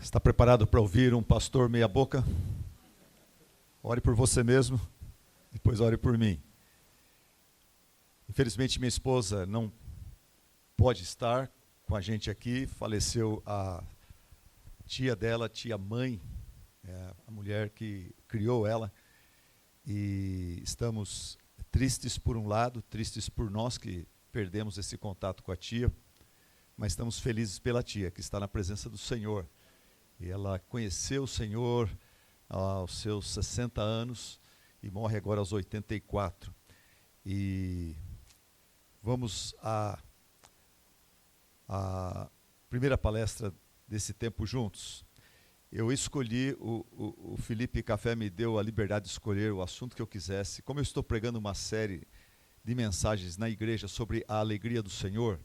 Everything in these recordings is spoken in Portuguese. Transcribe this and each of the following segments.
Está preparado para ouvir um pastor meia boca? Ore por você mesmo, depois ore por mim. Infelizmente minha esposa não pode estar com a gente aqui, faleceu a tia dela, tia mãe, a mulher que criou ela, e estamos tristes por um lado, tristes por nós que perdemos esse contato com a tia, mas estamos felizes pela tia que está na presença do Senhor. E ela conheceu o Senhor aos seus 60 anos e morre agora aos 84. E vamos à primeira palestra desse tempo juntos. Eu escolhi, o Felipe Café me deu a liberdade de escolher o assunto que eu quisesse. Como eu estou pregando uma série de mensagens na igreja sobre a alegria do Senhor,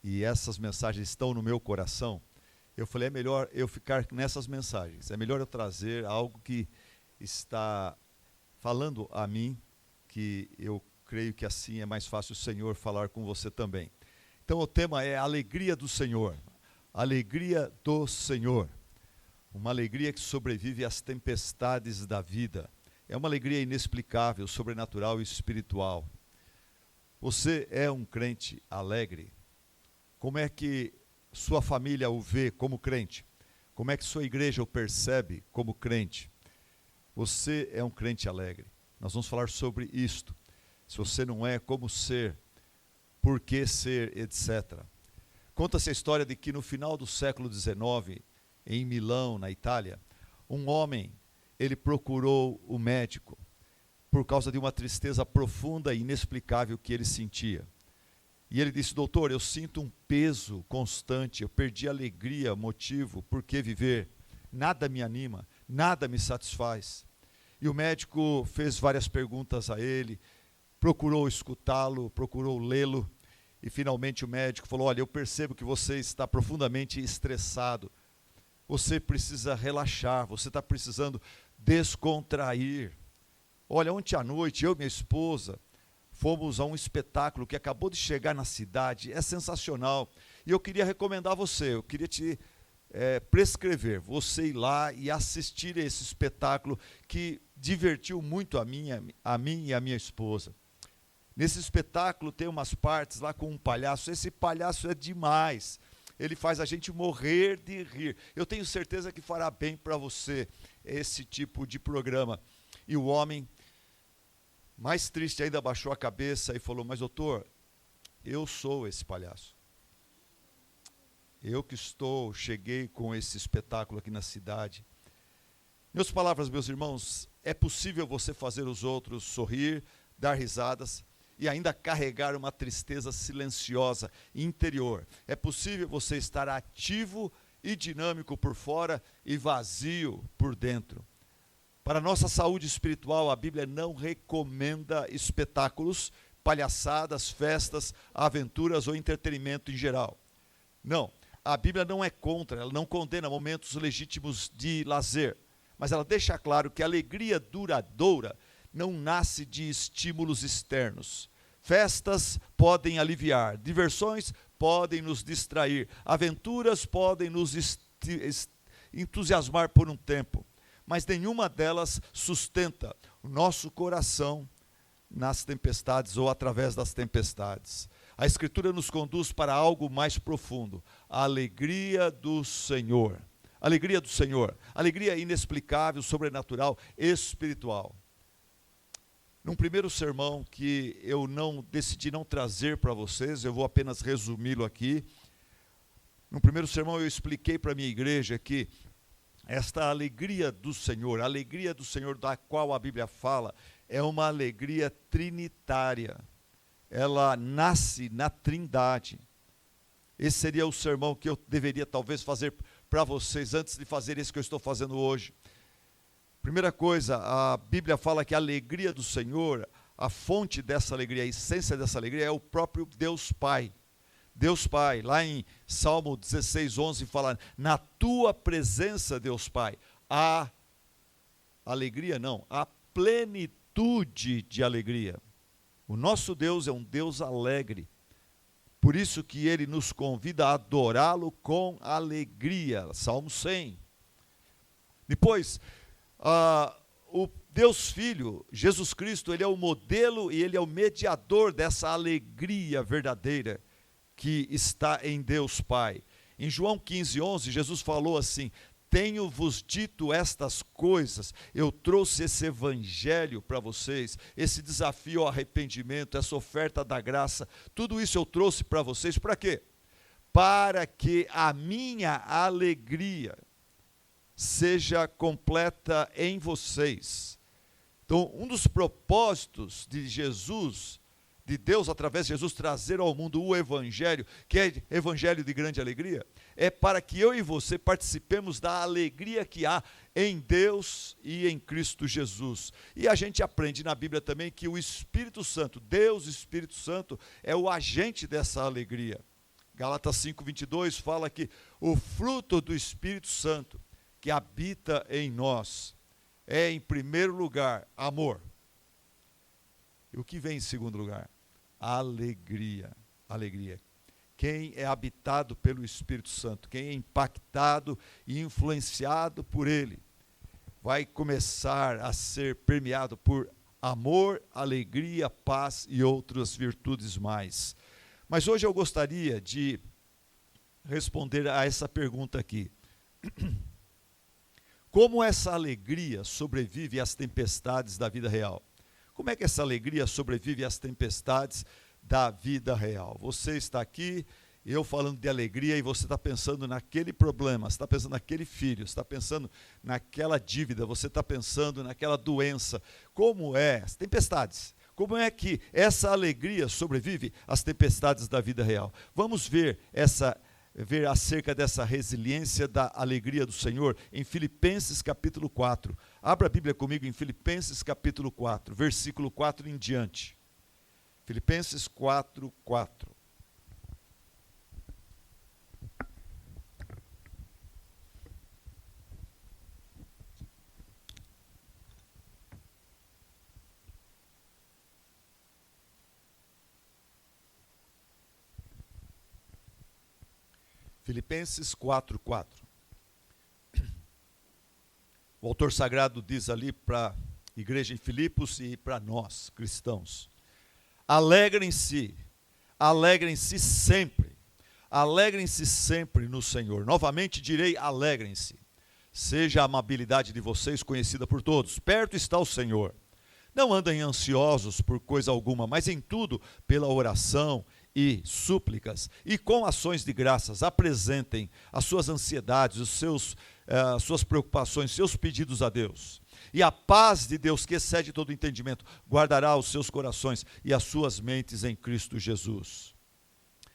e essas mensagens estão no meu coração, eu falei, é melhor eu ficar nessas mensagens, é melhor eu trazer algo que está falando a mim, que eu creio que assim é mais fácil o Senhor falar com você também. Então o tema é a alegria do Senhor, alegria do Senhor, uma alegria que sobrevive às tempestades da vida, é uma alegria inexplicável, sobrenatural e espiritual. Você é um crente alegre? Como é que sua família o vê como crente? Como é que sua igreja o percebe como crente? Você é um crente alegre. Nós vamos falar sobre isto. Se você não é, como ser, por que ser, etc. Conta-se a história de que no final do século XIX, em Milão, na Itália, um homem, ele procurou o médico por causa de uma tristeza profunda e inexplicável que ele sentia. E ele disse, doutor, eu sinto um peso constante, eu perdi a alegria, motivo, por que viver? Nada me anima, nada me satisfaz. E o médico fez várias perguntas a ele, procurou escutá-lo, procurou lê-lo, e finalmente o médico falou, olha, eu percebo que você está profundamente estressado, você precisa relaxar, você está precisando descontrair. Olha, ontem à noite, eu e minha esposa, fomos a um espetáculo que acabou de chegar na cidade, é sensacional. E eu queria recomendar a você, eu queria te prescrever, você ir lá e assistir esse espetáculo que divertiu muito a mim e a minha esposa. Nesse espetáculo tem umas partes lá com um palhaço, esse palhaço é demais, ele faz a gente morrer de rir. Eu tenho certeza que fará bem para você esse tipo de programa. E o homem, mais triste ainda, abaixou a cabeça e falou, mas doutor, eu sou esse palhaço. Eu que cheguei com esse espetáculo aqui na cidade. Em outras palavras, meus irmãos, é possível você fazer os outros sorrir, dar risadas e ainda carregar uma tristeza silenciosa interior. É possível você estar ativo e dinâmico por fora e vazio por dentro. Para a nossa saúde espiritual, a Bíblia não recomenda espetáculos, palhaçadas, festas, aventuras ou entretenimento em geral. Não, a Bíblia não é contra, ela não condena momentos legítimos de lazer, mas ela deixa claro que a alegria duradoura não nasce de estímulos externos. Festas podem aliviar, diversões podem nos distrair, aventuras podem nos entusiasmar por um tempo, mas nenhuma delas sustenta o nosso coração nas tempestades ou através das tempestades. A Escritura nos conduz para algo mais profundo, a alegria do Senhor. Alegria do Senhor, alegria inexplicável, sobrenatural, espiritual. Num primeiro sermão que eu decidi não trazer para vocês, eu vou apenas resumi-lo aqui. No primeiro sermão eu expliquei para a minha igreja que esta alegria do Senhor, a alegria do Senhor da qual a Bíblia fala, é uma alegria trinitária. Ela nasce na Trindade. Esse seria o sermão que eu deveria talvez fazer para vocês, antes de fazer esse que eu estou fazendo hoje. Primeira coisa, a Bíblia fala que a alegria do Senhor, a fonte dessa alegria, a essência dessa alegria é o próprio Deus Pai. Deus Pai, lá em Salmo 16:11 fala, na tua presença, Deus Pai, há alegria, não, há plenitude de alegria. O nosso Deus é um Deus alegre, por isso que Ele nos convida a adorá-lo com alegria, Salmo 100. Depois, o Deus Filho, Jesus Cristo, ele é o modelo e ele é o mediador dessa alegria verdadeira que está em Deus Pai. Em João 15:11, Jesus falou assim: tenho-vos dito estas coisas, eu trouxe esse evangelho para vocês, esse desafio ao arrependimento, essa oferta da graça, tudo isso eu trouxe para vocês, para quê? Para que a minha alegria seja completa em vocês. Então, um dos propósitos de Jesus, de Deus através de Jesus trazer ao mundo o evangelho, que é evangelho de grande alegria, é para que eu e você participemos da alegria que há em Deus e em Cristo Jesus. E a gente aprende na Bíblia também que o Espírito Santo, Deus Espírito Santo, é o agente dessa alegria. Gálatas 5:22 fala que o fruto do Espírito Santo que habita em nós é, em primeiro lugar, amor. E o que vem em segundo lugar? Alegria. Alegria. Quem é habitado pelo Espírito Santo, quem é impactado e influenciado por ele, vai começar a ser permeado por amor, alegria, paz e outras virtudes mais. Mas hoje eu gostaria de responder a essa pergunta aqui. Como essa alegria sobrevive às tempestades da vida real? Como é que essa alegria sobrevive às tempestades da vida real? Você está aqui, eu falando de alegria, e você está pensando naquele problema, você está pensando naquele filho, você está pensando naquela dívida, você está pensando naquela doença. Como é? As tempestades. Como é que essa alegria sobrevive às tempestades da vida real? Vamos ver acerca dessa resiliência da alegria do Senhor em Filipenses capítulo 4. Abra a Bíblia comigo em Filipenses capítulo 4, versículo 4 em diante. Filipenses 4, 4. Filipenses 4, 4. O autor sagrado diz ali para a igreja em Filipos e para nós, cristãos: alegrem-se sempre no Senhor. Novamente direi, alegrem-se. Seja a amabilidade de vocês conhecida por todos. Perto está o Senhor. Não andem ansiosos por coisa alguma, mas em tudo, pela oração e súplicas, e com ações de graças, apresentem as suas ansiedades, as suas preocupações, seus pedidos a Deus. E a paz de Deus, que excede todo entendimento, guardará os seus corações e as suas mentes em Cristo Jesus.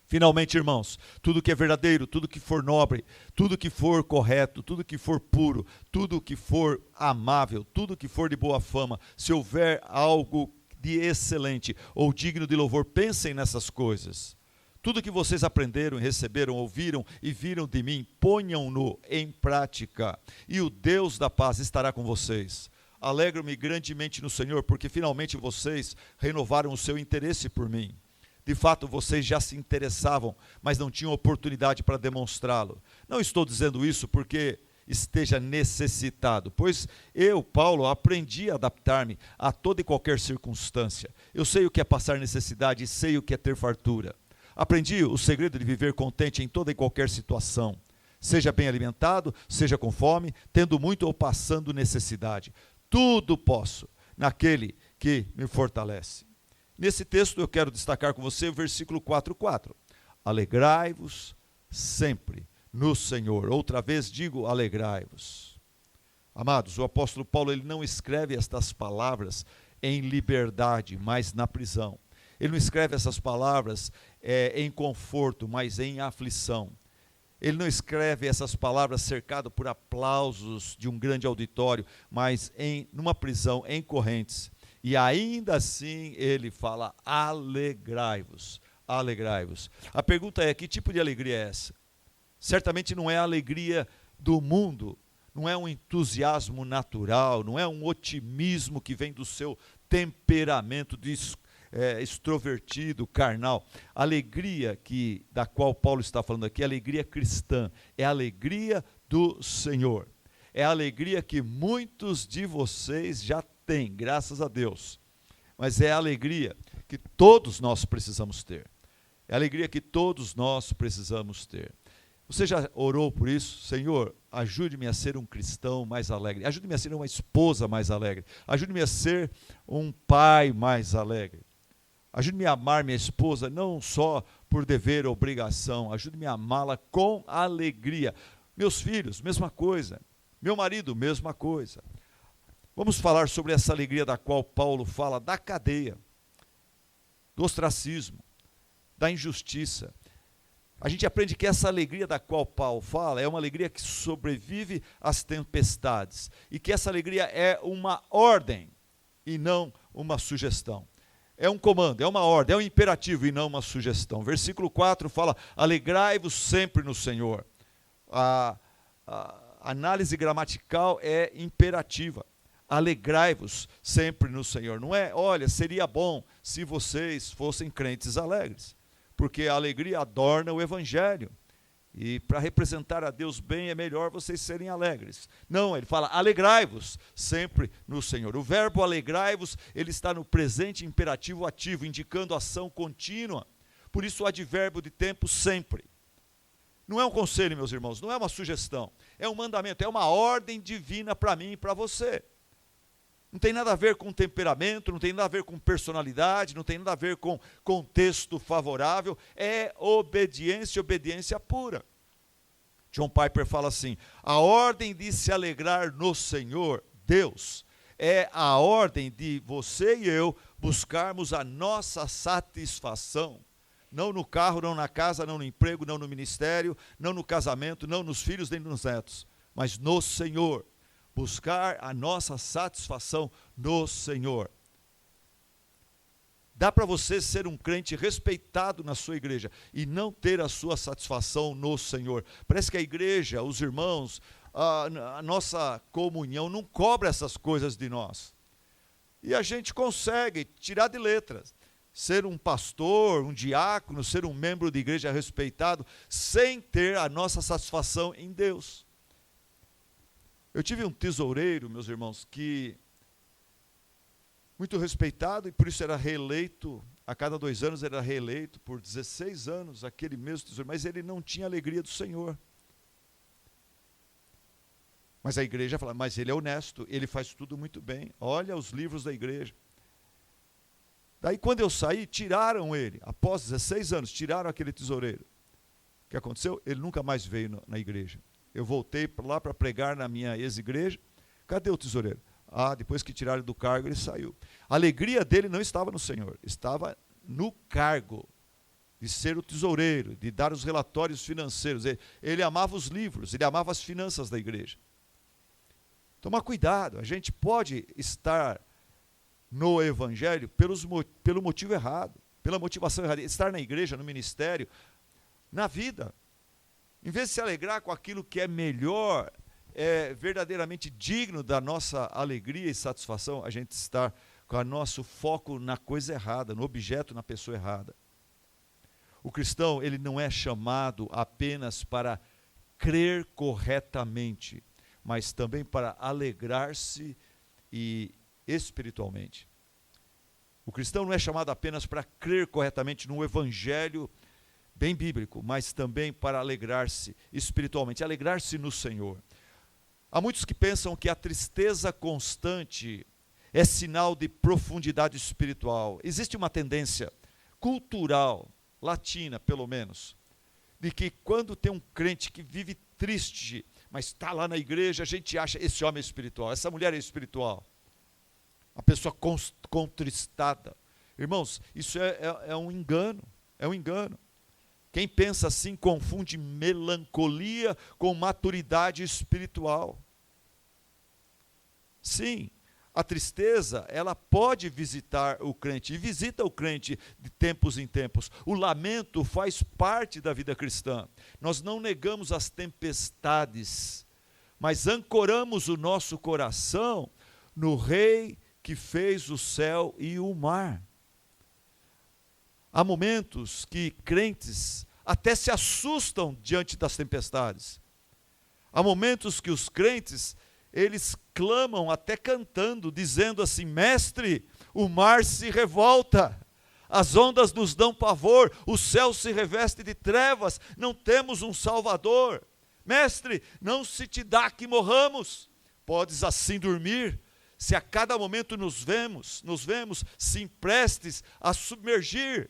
Finalmente, irmãos, tudo que é verdadeiro, tudo que for nobre, tudo que for correto, tudo que for puro, tudo que for amável, tudo que for de boa fama, se houver algo de excelente ou digno de louvor, pensem nessas coisas. Tudo que vocês aprenderam, receberam, ouviram e viram de mim, ponham-no em prática, e o Deus da paz estará com vocês. Alegro-me grandemente no Senhor, porque finalmente vocês renovaram o seu interesse por mim. De fato, vocês já se interessavam, mas não tinham oportunidade para demonstrá-lo. Não estou dizendo isso porque esteja necessitado, pois eu, Paulo, aprendi a adaptar-me a toda e qualquer circunstância. Eu sei o que é passar necessidade e sei o que é ter fartura. Aprendi o segredo de viver contente em toda e qualquer situação, seja bem alimentado, seja com fome, tendo muito ou passando necessidade. Tudo posso naquele que me fortalece. Nesse texto eu quero destacar com você o versículo 4:4. Alegrai-vos sempre no Senhor. Outra vez digo, alegrai-vos. Amados, o apóstolo Paulo, ele não escreve estas palavras em liberdade, mas na prisão. Ele não escreve essas palavras em conforto, mas em aflição. Ele não escreve essas palavras cercado por aplausos de um grande auditório, mas numa prisão, em correntes. E ainda assim ele fala, alegrai-vos, alegrai-vos. A pergunta é, que tipo de alegria é essa? Certamente não é a alegria do mundo, não é um entusiasmo natural, não é um otimismo que vem do seu temperamento extrovertido, carnal. A alegria da qual Paulo está falando aqui, a alegria cristã, é a alegria do Senhor. é a alegria que muitos de vocês já têm, graças a Deus. Mas é a alegria que todos nós precisamos ter. É a alegria que todos nós precisamos ter. Você já orou por isso? Senhor, ajude-me a ser um cristão mais alegre. Ajude-me a ser uma esposa mais alegre. Ajude-me a ser um pai mais alegre. Ajude-me a amar minha esposa, não só por dever ou obrigação. Ajude-me a amá-la com alegria. Meus filhos, mesma coisa. Meu marido, mesma coisa. Vamos falar sobre essa alegria da qual Paulo fala, da cadeia, do ostracismo, da injustiça. A gente aprende que essa alegria da qual Paulo fala é uma alegria que sobrevive às tempestades e que essa alegria é uma ordem e não uma sugestão. É um comando, é uma ordem, é um imperativo e não uma sugestão. Versículo 4 fala, alegrai-vos sempre no Senhor. A análise gramatical é imperativa. Alegrai-vos sempre no Senhor. Não é, olha, seria bom se vocês fossem crentes alegres. Porque a alegria adorna o evangelho. E para representar a Deus bem é melhor vocês serem alegres. Não, ele fala, alegrai-vos sempre no Senhor. O verbo alegrai-vos, ele está no presente imperativo ativo, indicando ação contínua. Por isso o advérbio de tempo sempre. Não é um conselho, meus irmãos, não é uma sugestão. É um mandamento, é uma ordem divina para mim e para você. Não tem nada a ver com temperamento, não tem nada a ver com personalidade, não tem nada a ver com contexto favorável, é obediência, obediência pura. John Piper fala assim, a ordem de se alegrar no Senhor, Deus, é a ordem de você e eu buscarmos a nossa satisfação, não no carro, não na casa, não no emprego, não no ministério, não no casamento, não nos filhos, nem nos netos, mas no Senhor. Buscar a nossa satisfação no Senhor. Dá para você ser um crente respeitado na sua igreja e não ter a sua satisfação no Senhor. Parece que a igreja, os irmãos, a nossa comunhão não cobra essas coisas de nós. E a gente consegue tirar de letras. Ser um pastor, um diácono, ser um membro de igreja respeitado, sem ter a nossa satisfação em Deus. Eu tive um tesoureiro, meus irmãos, que muito respeitado e por isso era reeleito, a cada 2 anos era reeleito, por 16 anos, aquele mesmo tesoureiro, mas ele não tinha alegria do Senhor. Mas a igreja fala, mas ele é honesto, ele faz tudo muito bem, olha os livros da igreja. Daí quando eu saí, tiraram ele, após 16 anos, tiraram aquele tesoureiro. O que aconteceu? Ele nunca mais veio na igreja. Eu voltei lá para pregar na minha ex-igreja. Cadê o tesoureiro? Depois que tiraram do cargo, ele saiu. A alegria dele não estava no Senhor, estava no cargo de ser o tesoureiro, de dar os relatórios financeiros. Ele amava os livros, ele amava as finanças da igreja. Tomar cuidado, a gente pode estar no evangelho pelo motivo errado, pela motivação errada. Estar na igreja, no ministério, na vida. Em vez de se alegrar com aquilo que é melhor, é verdadeiramente digno da nossa alegria e satisfação, a gente está com o nosso foco na coisa errada, no objeto, na pessoa errada. O cristão, ele não é chamado apenas para crer corretamente, mas também para alegrar-se e espiritualmente. O cristão não é chamado apenas para crer corretamente no evangelho bem bíblico, mas também para alegrar-se espiritualmente, alegrar-se no Senhor. Há muitos que pensam que a tristeza constante é sinal de profundidade espiritual. Existe uma tendência cultural, latina pelo menos, de que quando tem um crente que vive triste, mas está lá na igreja, a gente acha, esse homem é espiritual, essa mulher é espiritual. A pessoa contristada. Irmãos, isso é um engano, é um engano. Quem pensa assim confunde melancolia com maturidade espiritual. Sim, a tristeza, ela pode visitar o crente, e visita o crente de tempos em tempos. O lamento faz parte da vida cristã. Nós não negamos as tempestades, mas ancoramos o nosso coração no Rei que fez o céu e o mar. Há momentos que crentes até se assustam diante das tempestades. Há momentos que os crentes, eles clamam até cantando, dizendo assim: mestre, o mar se revolta, as ondas nos dão pavor, o céu se reveste de trevas, não temos um Salvador. Mestre, não se te dá que morramos. Podes assim dormir, se a cada momento nos vemos sim prestes a submergir.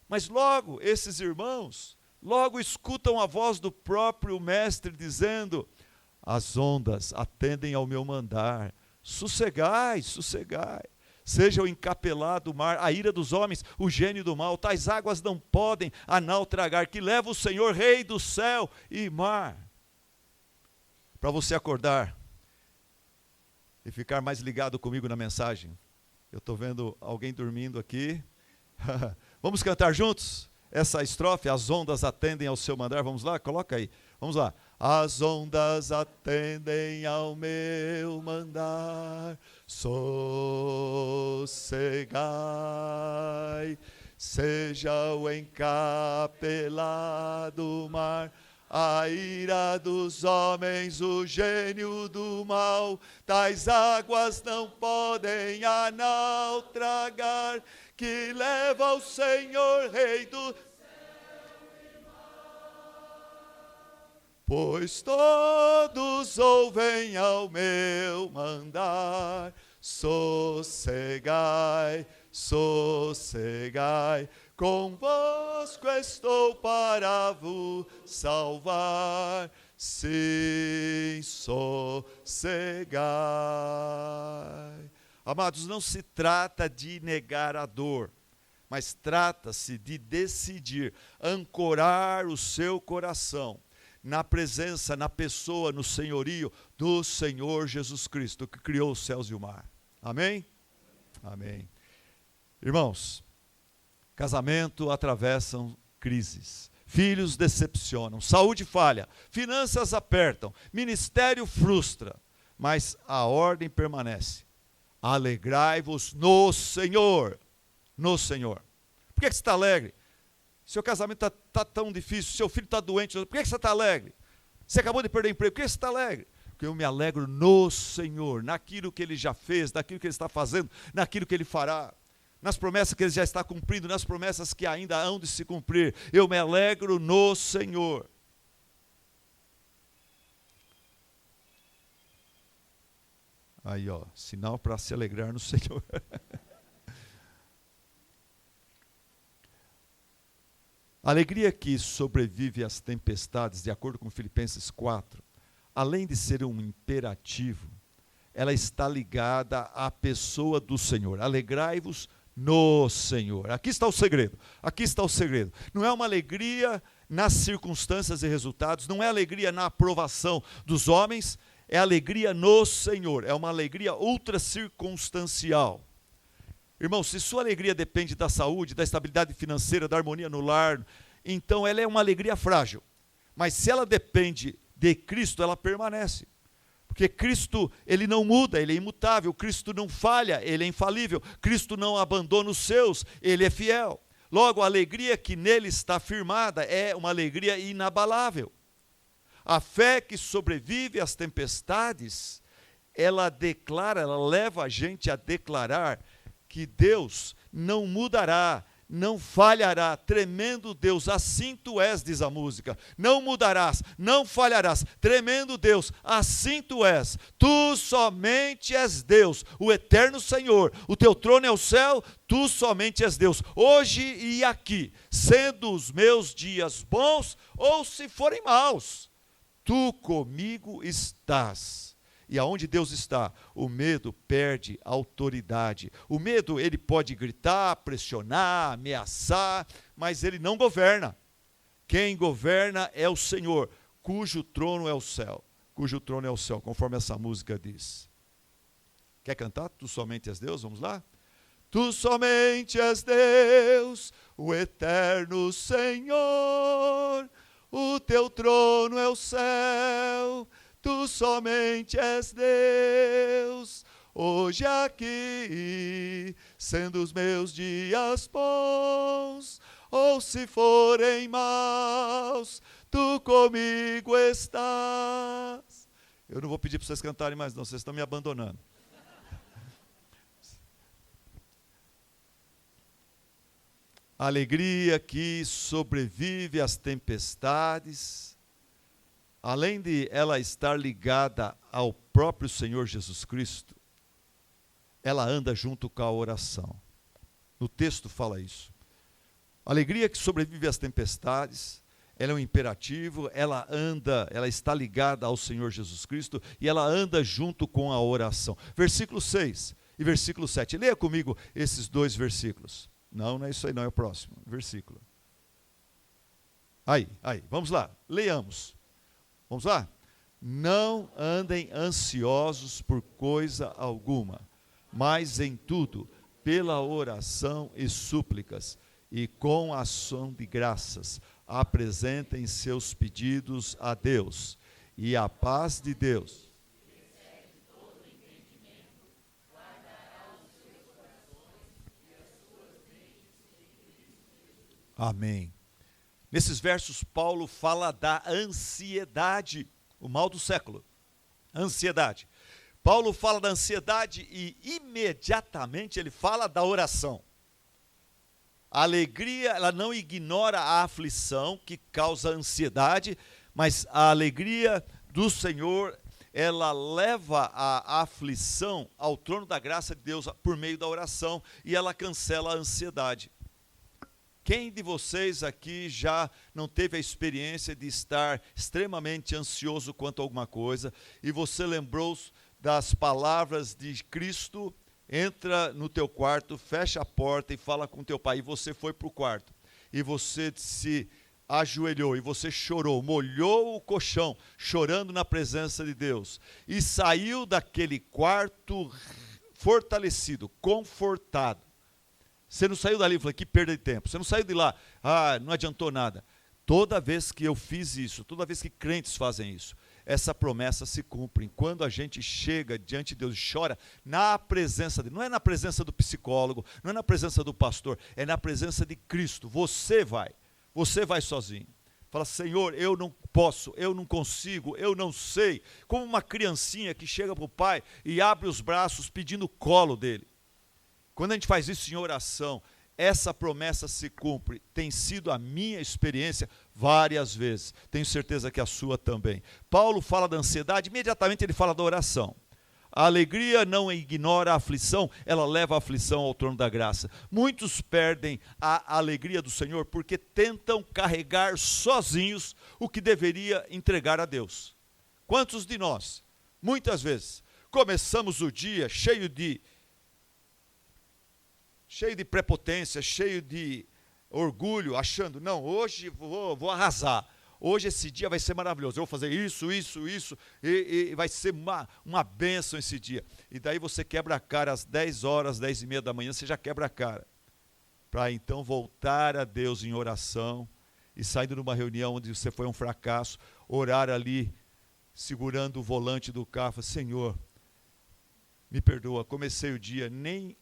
Mas logo esses irmãos, logo escutam a voz do próprio mestre dizendo: as ondas atendem ao meu mandar, sossegai, sossegai. Seja o encapelado o mar, a ira dos homens, o gênio do mal, tais águas não podem a nau tragar, que leva o Senhor, Rei do céu e mar. Para você acordar e ficar mais ligado comigo na mensagem, eu estou vendo alguém dormindo aqui. Vamos cantar juntos essa estrofe? As ondas atendem ao seu mandar. Vamos lá, coloca aí, vamos lá. As ondas atendem ao meu mandar, sossegai, seja o encapelado mar, a ira dos homens, o gênio do mal, tais águas não podem a nau tragar, que leva o Senhor, Rei do pois todos ouvem ao meu mandar, sossegai, sossegai, convosco estou para vos salvar, sim, sossegai. Amados, não se trata de negar a dor, mas trata-se de decidir ancorar o seu coração na presença, na pessoa, no senhorio do Senhor Jesus Cristo, que criou os céus e o mar. Amém? Amém. Irmãos, casamento atravessam crises, filhos decepcionam, saúde falha, finanças apertam, ministério frustra, mas a ordem permanece. Alegrai-vos no Senhor, no Senhor. Por que você está alegre? Seu casamento está tão difícil, seu filho está doente, por que você está alegre? Você acabou de perder emprego, por que você está alegre? Porque eu me alegro no Senhor, naquilo que Ele já fez, naquilo que Ele está fazendo, naquilo que Ele fará, nas promessas que Ele já está cumprindo, nas promessas que ainda hão de se cumprir. Eu me alegro no Senhor. Aí, ó, sinal para se alegrar no Senhor. A alegria que sobrevive às tempestades, de acordo com Filipenses 4, além de ser um imperativo, ela está ligada à pessoa do Senhor. Alegrai-vos no Senhor. Aqui está o segredo. Aqui está o segredo. Não é uma alegria nas circunstâncias e resultados, não é alegria na aprovação dos homens, é alegria no Senhor. É uma alegria ultra circunstancial. Irmão, se sua alegria depende da saúde, da estabilidade financeira, da harmonia no lar, então ela é uma alegria frágil. Mas se ela depende de Cristo, ela permanece. Porque Cristo, Ele não muda, Ele é imutável. Cristo não falha, Ele é infalível. Cristo não abandona os seus, Ele é fiel. Logo, a alegria que nele está firmada é uma alegria inabalável. A fé que sobrevive às tempestades, ela declara, ela leva a gente a declarar que Deus não mudará, não falhará, tremendo Deus, assim tu és, diz a música, não mudarás, não falharás, tremendo Deus, assim tu és, tu somente és Deus, o eterno Senhor, o teu trono é o céu, tu somente és Deus, hoje e aqui, sendo os meus dias bons ou se forem maus, tu comigo estás. E aonde Deus está, o medo perde autoridade. O medo, ele pode gritar, pressionar, ameaçar, mas ele não governa. Quem governa é o Senhor, cujo trono é o céu. Cujo trono é o céu, conforme essa música diz. Quer cantar? Tu somente és Deus? Vamos lá? Tu somente és Deus, o eterno Senhor, o teu trono é o céu. Tu somente és Deus, hoje aqui, sendo os meus dias bons, ou se forem maus, tu comigo estás. Eu não vou pedir para vocês cantarem mais não, vocês estão me abandonando. A alegria que sobrevive às tempestades, além de ela estar ligada ao próprio Senhor Jesus Cristo, ela anda junto com a oração. No texto fala isso. A alegria que sobrevive às tempestades, ela é um imperativo, ela está ligada ao Senhor Jesus Cristo e ela anda junto com a oração. Versículo 6 e versículo 7. Leia comigo esses dois versículos. Não é isso aí, não, é o próximo versículo. Aí, vamos lá, leiamos. Vamos lá? Não andem ansiosos por coisa alguma, mas em tudo, pela oração e súplicas, e com ação de graças, apresentem seus pedidos a Deus, e a paz de Deus, amém. Nesses versos, Paulo fala da ansiedade, o mal do século, ansiedade. Paulo fala da ansiedade e imediatamente ele fala da oração. A alegria, ela não ignora a aflição que causa ansiedade, mas a alegria do Senhor, ela leva a aflição ao trono da graça de Deus por meio da oração e ela cancela a ansiedade. Quem de vocês aqui já não teve a experiência de estar extremamente ansioso quanto a alguma coisa e você lembrou das palavras de Cristo, entra no teu quarto, fecha a porta e fala com teu pai, e você foi para o quarto, e você se ajoelhou, e você chorou, molhou o colchão, chorando na presença de Deus, e saiu daquele quarto fortalecido, confortado. Você não saiu dali e falou, que perda de tempo. Você não saiu de lá, não adiantou nada. Toda vez que eu fiz isso, toda vez que crentes fazem isso, essa promessa se cumpre. Quando a gente chega diante de Deus e chora, na presença dele, não é na presença do psicólogo, não é na presença do pastor, é na presença de Cristo. Você vai sozinho. Fala, Senhor, eu não posso, eu não consigo, eu não sei. Como uma criancinha que chega para o pai e abre os braços pedindo o colo dele. Quando a gente faz isso em oração, essa promessa se cumpre. Tem sido a minha experiência várias vezes. Tenho certeza que a sua também. Paulo fala da ansiedade, imediatamente ele fala da oração. A alegria não ignora a aflição, ela leva a aflição ao trono da graça. Muitos perdem a alegria do Senhor porque tentam carregar sozinhos o que deveria entregar a Deus. Quantos de nós, muitas vezes, começamos o dia cheio de prepotência, cheio de orgulho, achando, não, hoje vou arrasar, hoje esse dia vai ser maravilhoso, eu vou fazer isso, e vai ser uma bênção esse dia. E daí você quebra a cara às 10 horas, 10 e meia da manhã, você já quebra a cara, para então voltar a Deus em oração, e saindo numa reunião onde você foi um fracasso, orar ali, segurando o volante do carro, Senhor, me perdoa, comecei o dia, nem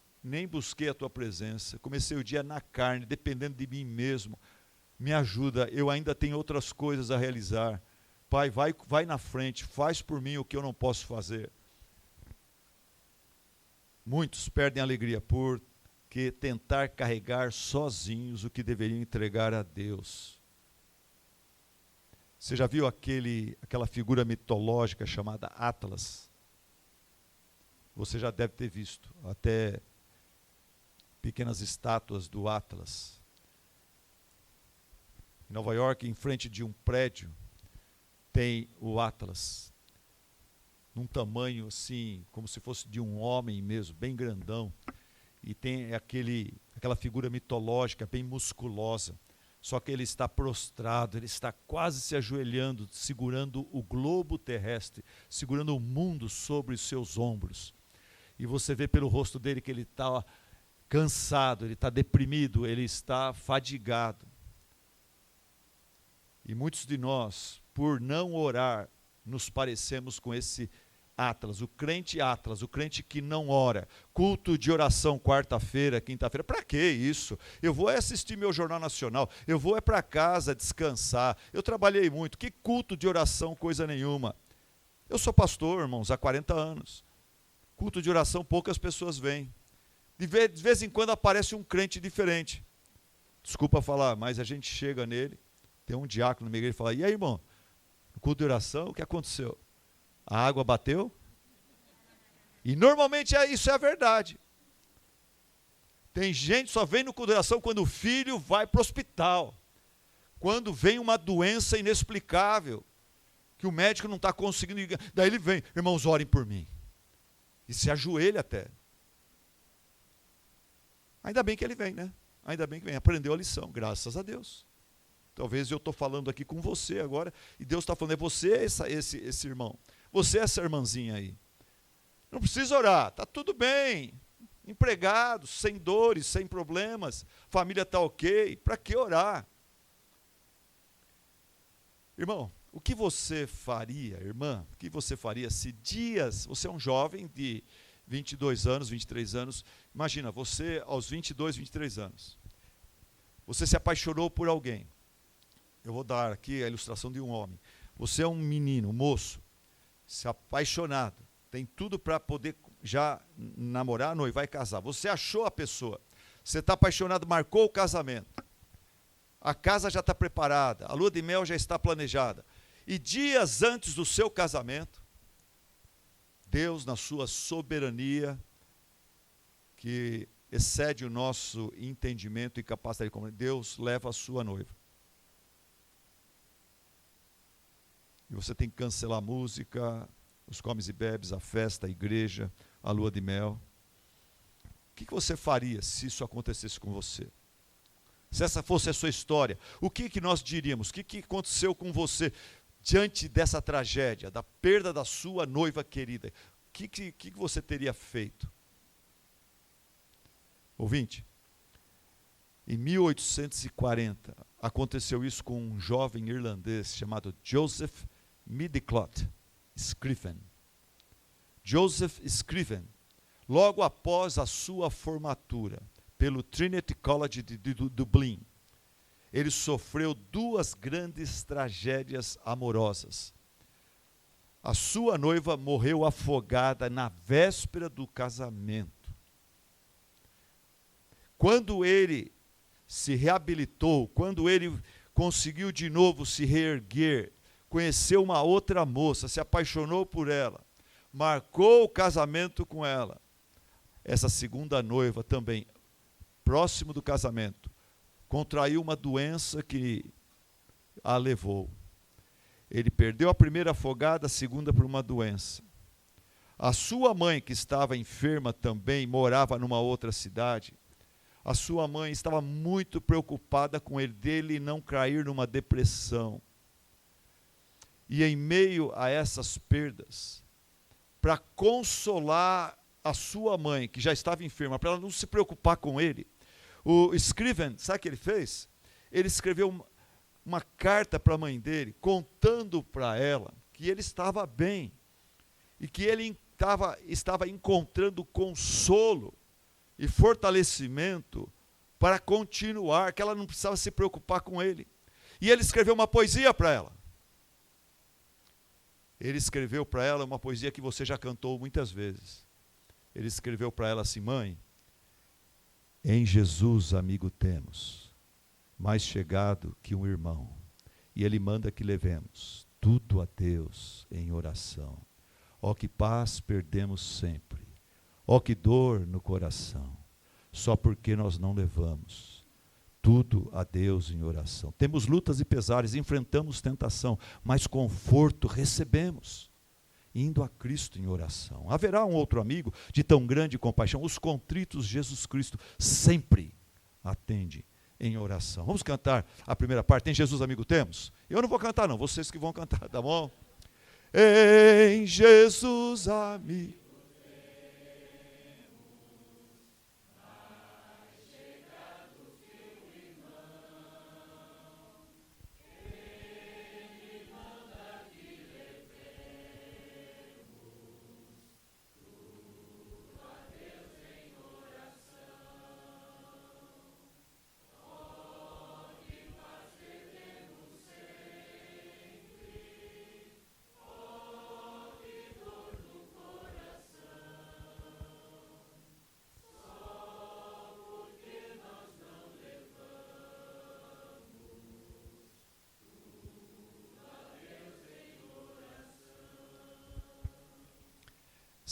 busquei a tua presença, comecei o dia na carne, dependendo de mim mesmo, me ajuda, eu ainda tenho outras coisas a realizar, Pai, vai na frente, faz por mim o que eu não posso fazer. Muitos perdem a alegria porque tentar carregar sozinhos o que deveriam entregar a Deus. Você já viu aquela figura mitológica chamada Atlas? Você já deve ter visto, até pequenas estátuas do Atlas. Em Nova York, em frente de um prédio, tem o Atlas, num tamanho assim, como se fosse de um homem mesmo, bem grandão, e tem aquela figura mitológica, bem musculosa, só que ele está prostrado, ele está quase se ajoelhando, segurando o globo terrestre, segurando o mundo sobre os seus ombros, e você vê pelo rosto dele que ele está cansado, ele está deprimido, ele está fadigado. E muitos de nós, por não orar, nos parecemos com esse Atlas, o crente que não ora, culto de oração quarta-feira, quinta-feira, para que isso? Eu vou assistir meu Jornal Nacional, eu vou para casa descansar, eu trabalhei muito, que culto de oração, coisa nenhuma. Eu sou pastor, irmãos, há 40 anos, culto de oração poucas pessoas vêm, de vez em quando aparece um crente diferente, desculpa falar, mas a gente chega nele, tem um diácono na minha igreja e fala, e aí irmão, no culto de oração, o que aconteceu? A água bateu? E normalmente isso é a verdade. Tem gente que só vem no culto de oração quando o filho vai para o hospital. Quando vem uma doença inexplicável, que o médico não está conseguindo. Daí ele vem, irmãos, orem por mim. E se ajoelha até. Ainda bem que ele vem, né? Ainda bem que vem. Aprendeu a lição, graças a Deus. Talvez eu estou falando aqui com você agora, e Deus está falando, é você esse irmão. Você essa irmãzinha aí. Não precisa orar, está tudo bem. Empregado, sem dores, sem problemas, família está ok. Para que orar? Irmão, o que você faria, irmã, o que você faria se dias, você é um jovem de 22 anos, 23 anos, imagina, você aos 22, 23 anos, você se apaixonou por alguém. Eu vou dar aqui a ilustração de um homem. Você é um menino, um moço, se apaixonado, tem tudo para poder já namorar, noivar e casar. Você achou a pessoa, você está apaixonado, marcou o casamento. A casa já está preparada, a lua de mel já está planejada. E dias antes do seu casamento, Deus, na sua soberania, que excede o nosso entendimento e capacidade de compreender, Deus leva a sua noiva. E você tem que cancelar a música, os comes e bebes, a festa, a igreja, a lua de mel. O que você faria se isso acontecesse com você? Se essa fosse a sua história, o que nós diríamos? O que aconteceu com você diante dessa tragédia, da perda da sua noiva querida? O que você teria feito? Ouvinte, em 1840, aconteceu isso com um jovem irlandês chamado Joseph Middelcott Scriven. Joseph Scriven, logo após a sua formatura pelo Trinity College de Dublin, ele sofreu duas grandes tragédias amorosas. A sua noiva morreu afogada na véspera do casamento. Quando ele se reabilitou, quando ele conseguiu de novo se reerguer, conheceu uma outra moça, se apaixonou por ela, marcou o casamento com ela. Essa segunda noiva também, próximo do casamento, contraiu uma doença que a levou. Ele perdeu a primeira afogada, a segunda por uma doença. A sua mãe, que estava enferma também, morava numa outra cidade. A sua mãe estava muito preocupada com ele, dele não cair numa depressão. E em meio a essas perdas, para consolar a sua mãe, que já estava enferma, para ela não se preocupar com ele, o Scriven, sabe o que ele fez? Ele escreveu uma carta para a mãe dele, contando para ela que ele estava bem, e que ele estava encontrando consolo e fortalecimento para continuar, que ela não precisava se preocupar com ele. E ele escreveu uma poesia para ela. Ele escreveu para ela uma poesia que você já cantou muitas vezes. Ele escreveu para ela assim: mãe, em Jesus amigo temos, mais chegado que um irmão, e ele manda que levemos tudo a Deus em oração. Ó que paz perdemos sempre, ó que dor no coração, só porque nós não levamos tudo a Deus em oração. Temos lutas e pesares, enfrentamos tentação, mas conforto recebemos, indo a Cristo em oração. Haverá um outro amigo de tão grande compaixão, os contritos Jesus Cristo sempre atende em oração. Vamos cantar a primeira parte. Em Jesus amigo temos? Eu não vou cantar não, vocês que vão cantar, tá bom? Em Jesus amigo.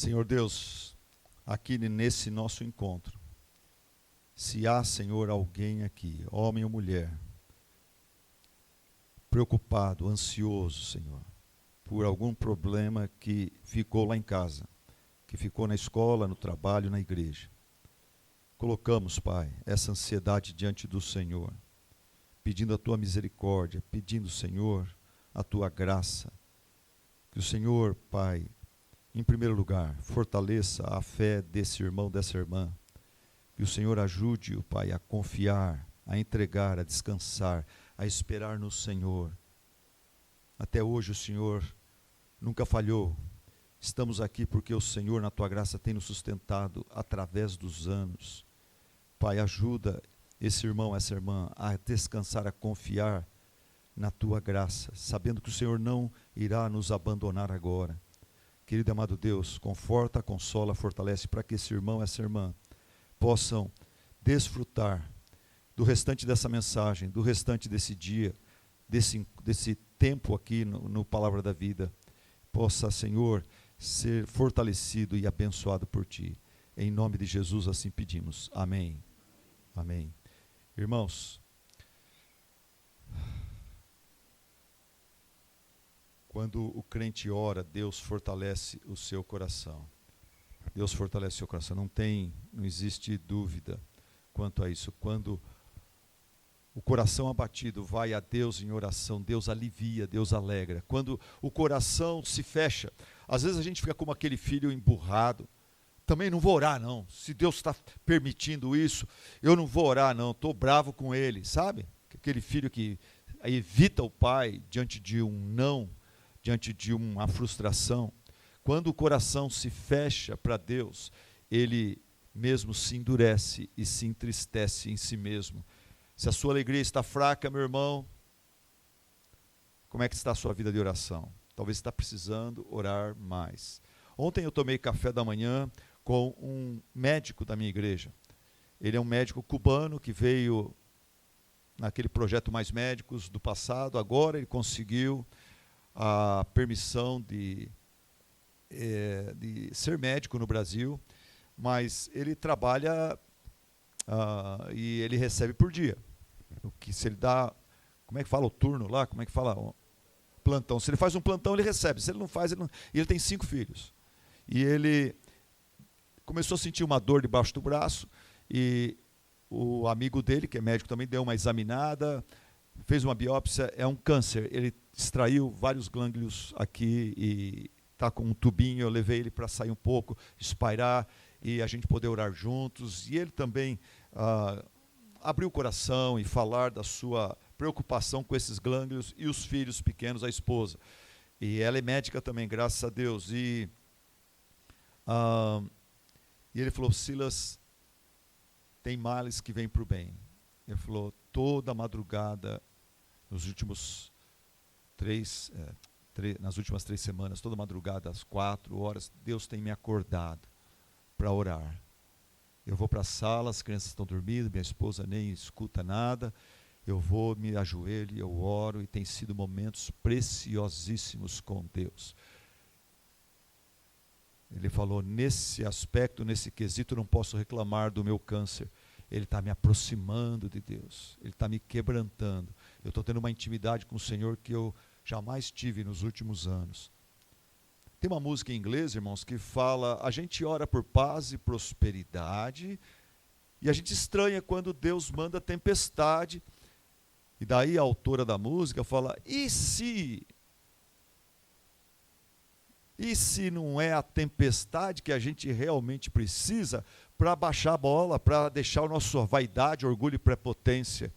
Senhor Deus, aqui nesse nosso encontro, se há, Senhor, alguém aqui, homem ou mulher, preocupado, ansioso, Senhor, por algum problema que ficou lá em casa, que ficou na escola, no trabalho, na igreja. Colocamos, Pai, essa ansiedade diante do Senhor, pedindo a Tua misericórdia, pedindo, Senhor, a Tua graça. Que o Senhor, Pai, em primeiro lugar, fortaleça a fé desse irmão, dessa irmã. Que o Senhor ajude-o, Pai, a confiar, a entregar, a descansar, a esperar no Senhor. Até hoje o Senhor nunca falhou. Estamos aqui porque o Senhor, na Tua graça, tem nos sustentado através dos anos. Pai, ajuda esse irmão, essa irmã a descansar, a confiar na Tua graça, sabendo que o Senhor não irá nos abandonar agora. Querido e amado Deus, conforta, consola, fortalece para que esse irmão, essa irmã possam desfrutar do restante dessa mensagem, do restante desse dia, desse tempo aqui no Palavra da Vida. Possa, Senhor, ser fortalecido e abençoado por Ti. Em nome de Jesus assim pedimos. Amém. Amém. Irmãos, quando o crente ora, Deus fortalece o seu coração. Deus fortalece o seu coração. Não existe dúvida quanto a isso. Quando o coração abatido vai a Deus em oração, Deus alivia, Deus alegra. Quando o coração se fecha, às vezes a gente fica como aquele filho emburrado. Também não vou orar não, se Deus está permitindo isso, eu não vou orar não, estou bravo com ele, sabe? Aquele filho que evita o pai diante de um não, diante de uma frustração. Quando o coração se fecha para Deus, ele mesmo se endurece e se entristece em si mesmo. Se a sua alegria está fraca, meu irmão, como é que está a sua vida de oração? Talvez você está precisando orar mais. Ontem eu tomei café da manhã com um médico da minha igreja. Ele é um médico cubano que veio naquele projeto Mais Médicos do passado. Agora ele conseguiu a permissão de ser médico no Brasil, mas ele trabalha e ele recebe por dia. O que se ele dá, como é que fala o turno lá? Como é que fala? Plantão. Se ele faz um plantão, ele recebe. Se ele não faz, ele não. E ele tem 5 filhos. E ele começou a sentir uma dor debaixo do braço e o amigo dele, que é médico também, deu uma examinada, fez uma biópsia, é um câncer. Ele extraiu vários gânglios aqui e está com um tubinho. Eu levei ele para sair um pouco, espairar e a gente poder orar juntos. E ele também abriu o coração e falar da sua preocupação com esses gânglios e os filhos pequenos, a esposa. E ela é médica também, graças a Deus. E ele falou: Silas, tem males que vêm para o bem. Ele falou: toda madrugada, nas últimas 3 semanas, toda madrugada, às 4 horas, Deus tem me acordado para orar. Eu vou para a sala, as crianças estão dormindo, minha esposa nem escuta nada, eu vou, me ajoelho, eu oro, e tem sido momentos preciosíssimos com Deus. Ele falou: nesse aspecto, nesse quesito, eu não posso reclamar do meu câncer. Ele está me aproximando de Deus, ele está me quebrantando. Eu estou tendo uma intimidade com o Senhor que eu jamais tive nos últimos anos. Tem uma música em inglês, irmãos, que fala: a gente ora por paz e prosperidade, e a gente estranha quando Deus manda tempestade. E daí a autora da música fala: e se não é a tempestade que a gente realmente precisa para baixar a bola, para deixar a nossa vaidade, orgulho e prepotência?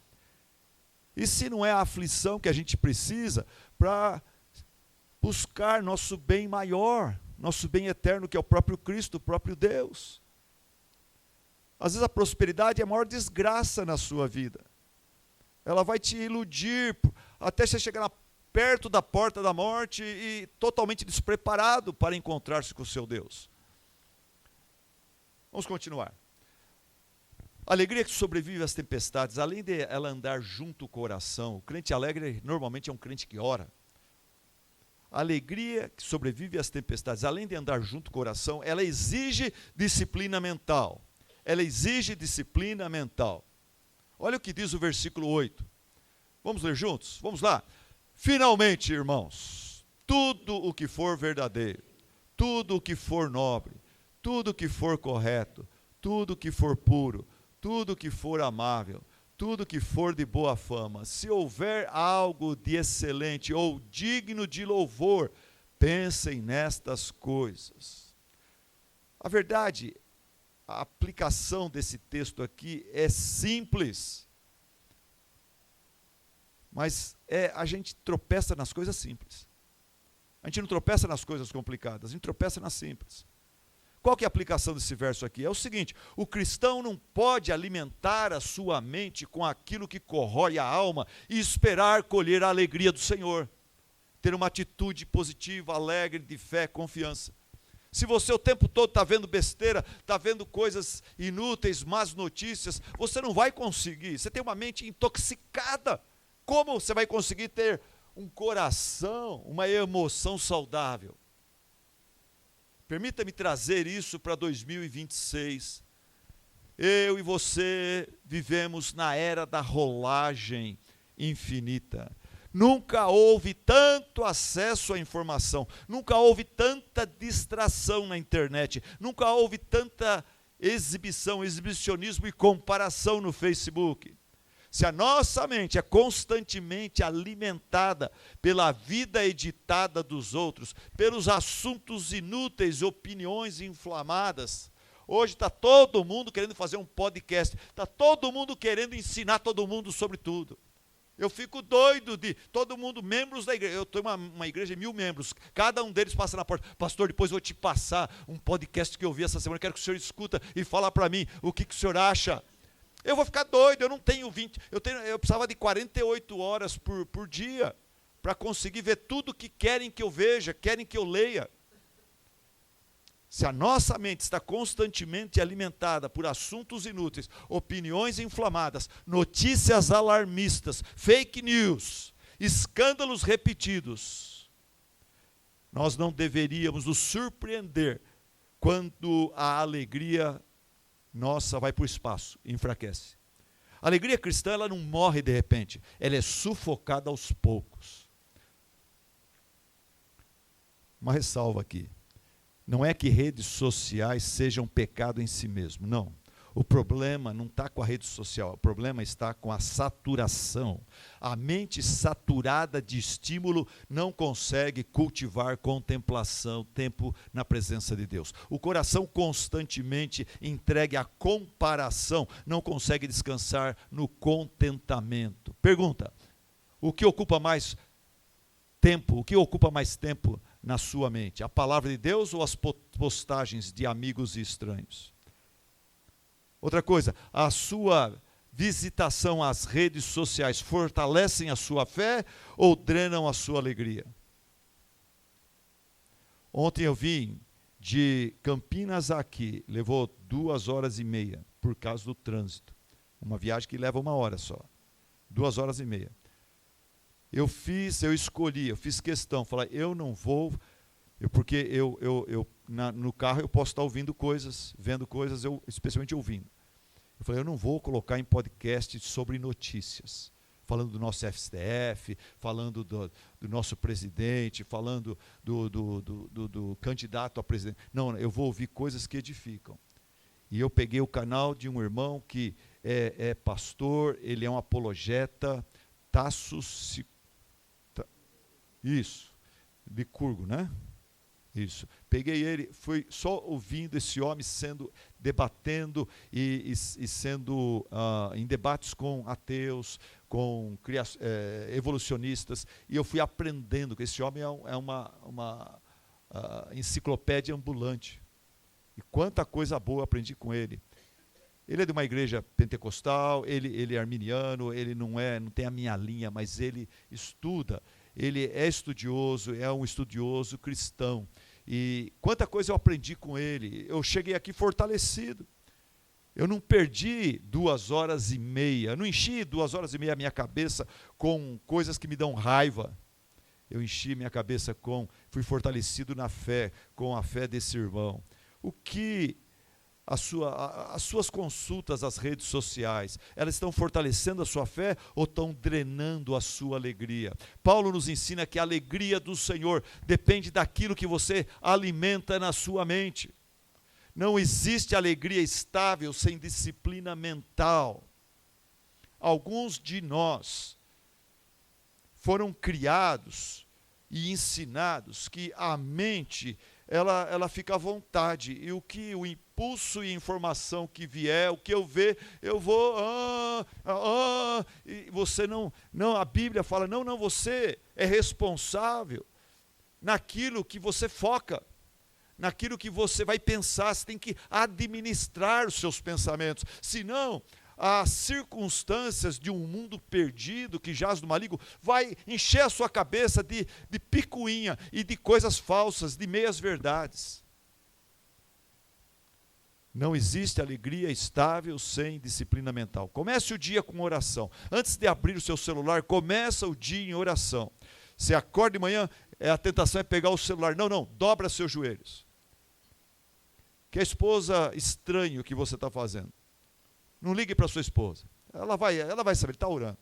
E se não é a aflição que a gente precisa para buscar nosso bem maior, nosso bem eterno, que é o próprio Cristo, o próprio Deus? Às vezes a prosperidade é a maior desgraça na sua vida. Ela vai te iludir até você chegar perto da porta da morte e totalmente despreparado para encontrar-se com o seu Deus. Vamos continuar. A alegria que sobrevive às tempestades, além de ela andar junto com o coração, o crente alegre normalmente é um crente que ora. A alegria que sobrevive às tempestades, além de andar junto com o coração, ela exige disciplina mental. Ela exige disciplina mental. Olha o que diz o versículo 8. Vamos ler juntos? Vamos lá. Finalmente, irmãos, tudo o que for verdadeiro, tudo o que for nobre, tudo o que for correto, tudo o que for puro, tudo o que for amável, tudo que for de boa fama, se houver algo de excelente ou digno de louvor, pensem nestas coisas. A verdade, a aplicação desse texto aqui é simples, mas a gente tropeça nas coisas simples. A gente não tropeça nas coisas complicadas, a gente tropeça nas simples. Qual que é a aplicação desse verso aqui? É o seguinte: o cristão não pode alimentar a sua mente com aquilo que corrói a alma e esperar colher a alegria do Senhor. Ter uma atitude positiva, alegre, de fé, confiança. Se você o tempo todo está vendo besteira, está vendo coisas inúteis, más notícias, você não vai conseguir. Você tem uma mente intoxicada. Como você vai conseguir ter um coração, uma emoção saudável? Permita-me trazer isso para 2026. Eu e você vivemos na era da rolagem infinita. Nunca houve tanto acesso à informação, nunca houve tanta distração na internet, nunca houve tanta exibicionismo e comparação no Facebook. Se a nossa mente é constantemente alimentada pela vida editada dos outros, pelos assuntos inúteis, opiniões inflamadas, hoje está todo mundo querendo fazer um podcast, está todo mundo querendo ensinar todo mundo sobre tudo. Eu fico doido de todo mundo, membros da igreja. Eu tenho uma igreja de 1000 membros, cada um deles passa na porta. Pastor, depois eu vou te passar um podcast que eu vi essa semana, quero que o senhor escuta e fala para mim o que o senhor acha. Eu vou ficar doido, eu não tenho 20, eu precisava de 48 horas por dia para conseguir ver tudo que querem que eu veja, querem que eu leia. Se a nossa mente está constantemente alimentada por assuntos inúteis, opiniões inflamadas, notícias alarmistas, fake news, escândalos repetidos, nós não deveríamos nos surpreender quando a alegria nossa vai para o espaço, enfraquece. A alegria cristã, ela não morre de repente, ela é sufocada aos poucos. Uma ressalva aqui. Não é que redes sociais sejam pecado em si mesmo, não. O problema não está com a rede social, o problema está com a saturação. A mente saturada de estímulo não consegue cultivar contemplação, tempo na presença de Deus. O coração constantemente entregue à comparação, não consegue descansar no contentamento. Pergunta: o que ocupa mais tempo? O que ocupa mais tempo na sua mente? A palavra de Deus ou as postagens de amigos e estranhos? Outra coisa, a sua visitação às redes sociais fortalecem a sua fé ou drenam a sua alegria? Ontem eu vim de Campinas aqui, levou 2h30 por causa do trânsito. Uma viagem que leva 1 hora só, 2h30. Eu fiz questão, falar, eu não vou, porque no carro eu posso estar ouvindo coisas, vendo coisas, especialmente ouvindo. Eu falei, eu não vou colocar em podcast sobre notícias, falando do nosso STF, falando do nosso presidente, falando do candidato a presidente. Não, eu vou ouvir coisas que edificam. E eu peguei o canal de um irmão que é pastor, ele é um apologeta, Isso, Licurgo, né? Isso. Peguei ele, fui só ouvindo esse homem debatendo e sendo em debates com ateus, com evolucionistas, e eu fui aprendendo que esse homem é uma enciclopédia ambulante. E quanta coisa boa eu aprendi com ele. Ele é de uma igreja pentecostal, ele é arminiano, ele não tem a minha linha, mas ele estuda. Ele é estudioso, é um estudioso cristão. E quanta coisa eu aprendi com ele. Eu cheguei aqui fortalecido. Eu não perdi 2h30, eu não enchi 2h30 a minha cabeça com coisas que me dão raiva. Eu enchi minha cabeça fui fortalecido na fé, com a fé desse irmão. O que as suas consultas às redes sociais, elas estão fortalecendo a sua fé ou estão drenando a sua alegria? Paulo nos ensina que a alegria do Senhor depende daquilo que você alimenta na sua mente. Não existe alegria estável sem disciplina mental. Alguns de nós foram criados e ensinados que a mente ela fica à vontade, e o impulso e informação que vier, o que eu ver, eu vou, e você não, a Bíblia fala, não, você é responsável naquilo que você foca, naquilo que você vai pensar, você tem que administrar os seus pensamentos, senão as circunstâncias de um mundo perdido que jaz no maligno vai encher a sua cabeça de picuinha e de coisas falsas, de meias verdades. Não existe alegria estável sem disciplina mental. Comece o dia com oração. Antes de abrir o seu celular, começa o dia em oração. Você acorda de manhã, a tentação é pegar o celular. Não, dobra seus joelhos. Que a esposa estranhe o que você está fazendo. Não ligue para sua esposa. Ela vai saber, ele está orando.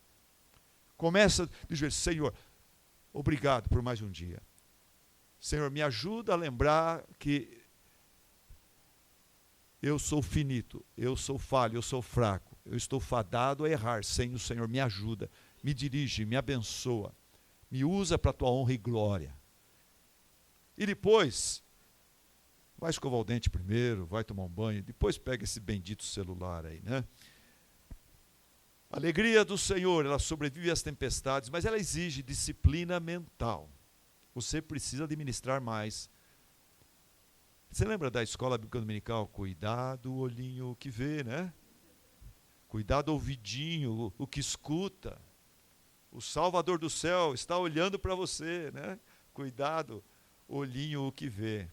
Começa a dizer, Senhor, obrigado por mais um dia. Senhor, me ajuda a lembrar que eu sou finito, eu sou falho, eu sou fraco. Eu estou fadado a errar sem o Senhor. Me ajuda, me dirige, me abençoa. Me usa para a tua honra e glória. E depois, vai escovar o dente primeiro, vai tomar um banho, depois pega esse bendito celular aí, né? A alegria do Senhor, ela sobrevive às tempestades, mas ela exige disciplina mental. Você precisa administrar mais. Você lembra da escola bíblica dominical? Cuidado o olhinho que vê, né? Cuidado o ouvidinho, o que escuta. O Salvador do céu está olhando para você, né? Cuidado, olhinho o que vê.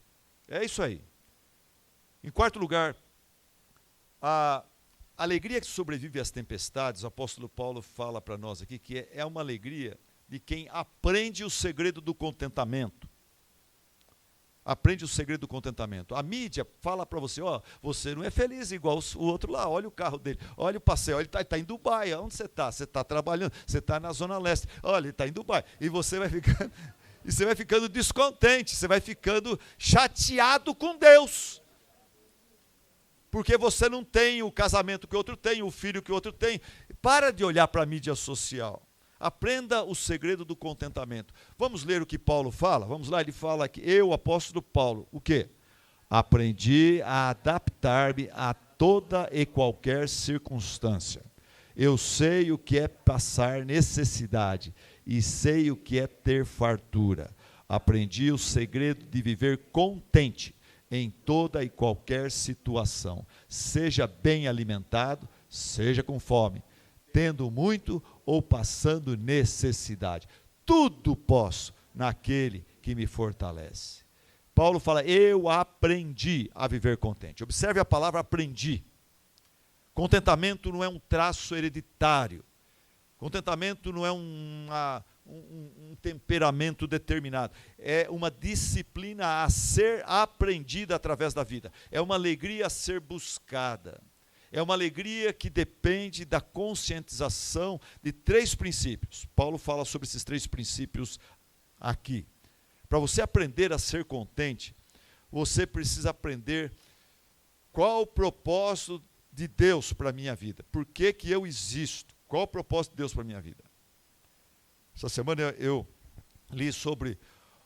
É isso aí. Em quarto lugar, a alegria que sobrevive às tempestades, o apóstolo Paulo fala para nós aqui que é uma alegria de quem aprende o segredo do contentamento. Aprende o segredo do contentamento. A mídia fala para você, você não é feliz igual o outro lá, olha o carro dele, olha o passeio, ele está em Dubai, onde você está? Você está trabalhando, você está na Zona Leste, olha, ele está em Dubai, e você vai ficando descontente, você vai ficando chateado com Deus, porque você não tem o casamento que o outro tem, o filho que o outro tem. Para de olhar para a mídia social. Aprenda o segredo do contentamento. Vamos ler o que Paulo fala? Vamos lá, ele fala que eu, apóstolo Paulo, o quê? Aprendi a adaptar-me a toda e qualquer circunstância. Eu sei o que é passar necessidade e sei o que é ter fartura. Aprendi o segredo de viver contente em toda e qualquer situação. Seja bem alimentado, seja com fome, tendo muito ou passando necessidade. Tudo posso naquele que me fortalece. Paulo fala, eu aprendi a viver contente. Observe a palavra aprendi. Contentamento não é um traço hereditário. Contentamento não é um temperamento determinado. É uma disciplina a ser aprendida através da vida. É uma alegria a ser buscada. É uma alegria que depende da conscientização de 3 princípios. Paulo fala sobre esses 3 princípios aqui. Para você aprender a ser contente, você precisa aprender qual o propósito de Deus para a minha vida. Por que que eu existo? Qual o propósito de Deus para a minha vida? Essa semana eu li sobre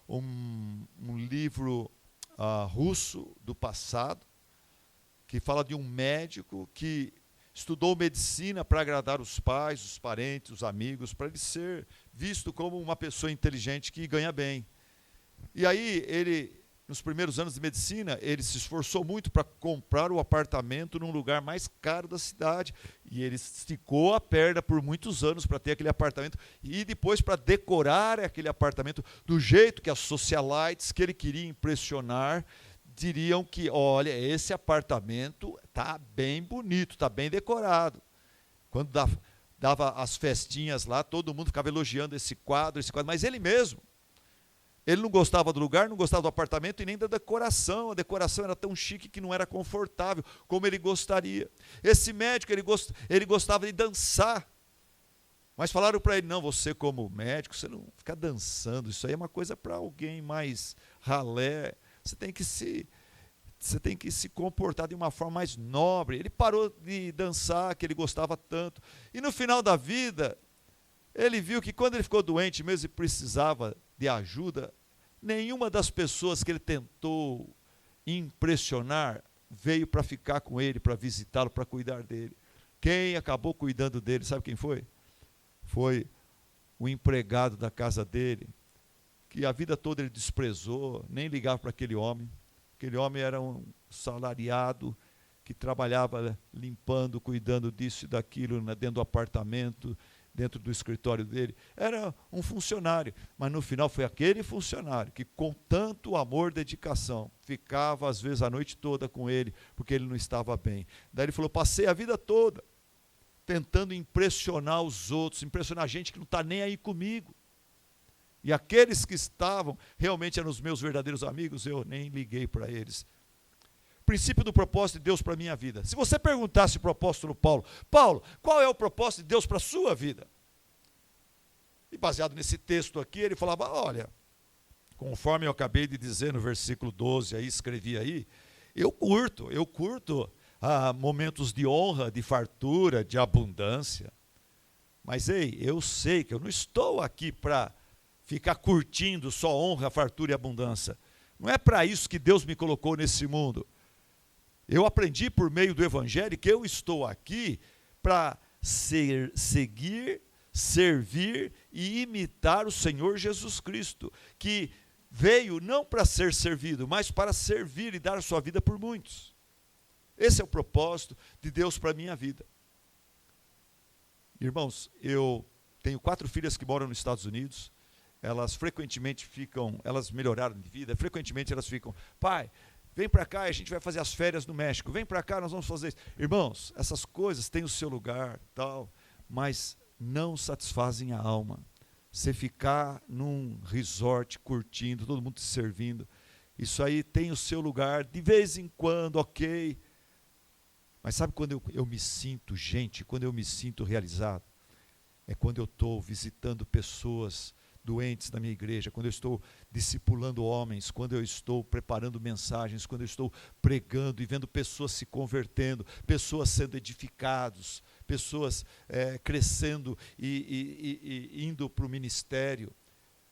um livro russo do passado, que fala de um médico que estudou medicina para agradar os pais, os parentes, os amigos, para ele ser visto como uma pessoa inteligente que ganha bem. E aí ele, nos primeiros anos de medicina, ele se esforçou muito para comprar o apartamento num lugar mais caro da cidade, e ele esticou a perna por muitos anos para ter aquele apartamento, e depois para decorar aquele apartamento do jeito que as socialites que ele queria impressionar diriam que, olha, esse apartamento está bem bonito, está bem decorado. Quando dava as festinhas lá, todo mundo ficava elogiando esse quadro, mas ele mesmo Ele não gostava do lugar, não gostava do apartamento e nem da decoração. A decoração era tão chique que não era confortável como ele gostaria. Esse médico, ele gostava de dançar. Mas falaram para ele, não, você como médico, você não fica dançando, isso aí é uma coisa para alguém mais ralé. Você tem que se comportar de uma forma mais nobre. Ele parou de dançar, que ele gostava tanto. E no final da vida, ele viu que quando ele ficou doente mesmo e precisava de ajuda, nenhuma das pessoas que ele tentou impressionar veio para ficar com ele, para visitá-lo, para cuidar dele. Quem acabou cuidando dele, sabe quem foi? Foi o empregado da casa dele, que a vida toda ele desprezou, nem ligava para aquele homem. Aquele homem era um salariado que trabalhava limpando, cuidando disso e daquilo dentro do apartamento, dentro do escritório dele. Era um funcionário, mas no final foi aquele funcionário que com tanto amor e dedicação ficava às vezes a noite toda com ele, porque ele não estava bem. Daí ele falou, passei a vida toda tentando impressionar os outros, impressionar gente que não está nem aí comigo. E aqueles que estavam, realmente eram os meus verdadeiros amigos, eu nem liguei para eles. Princípio do propósito de Deus para a minha vida. Se você perguntasse para o apóstolo Paulo, Paulo, qual é o propósito de Deus para a sua vida? E baseado nesse texto aqui, ele falava, olha, conforme eu acabei de dizer no versículo 12, aí escrevi aí, eu curto momentos de honra, de fartura, de abundância. Mas ei, eu sei que eu não estou aqui para ficar curtindo só honra, fartura e abundância. Não é para isso que Deus me colocou nesse mundo. Eu aprendi por meio do Evangelho que eu estou aqui para seguir, servir e imitar o Senhor Jesus Cristo, que veio não para ser servido, mas para servir e dar a sua vida por muitos. Esse é o propósito de Deus para a minha vida. Irmãos, eu tenho 4 filhas que moram nos Estados Unidos. Elas frequentemente elas melhoraram de vida, frequentemente elas ficam, pai, vem para cá, a gente vai fazer as férias no México, vem para cá, nós vamos fazer isso. Irmãos, essas coisas têm o seu lugar, tal, mas não satisfazem a alma. Você ficar num resort curtindo, todo mundo te servindo, isso aí tem o seu lugar, de vez em quando, ok. Mas sabe quando eu me sinto gente, quando eu me sinto realizado? É quando eu estou visitando pessoas doentes da minha igreja, quando eu estou discipulando homens, quando eu estou preparando mensagens, quando eu estou pregando e vendo pessoas se convertendo, pessoas sendo edificados, pessoas crescendo e indo para o ministério.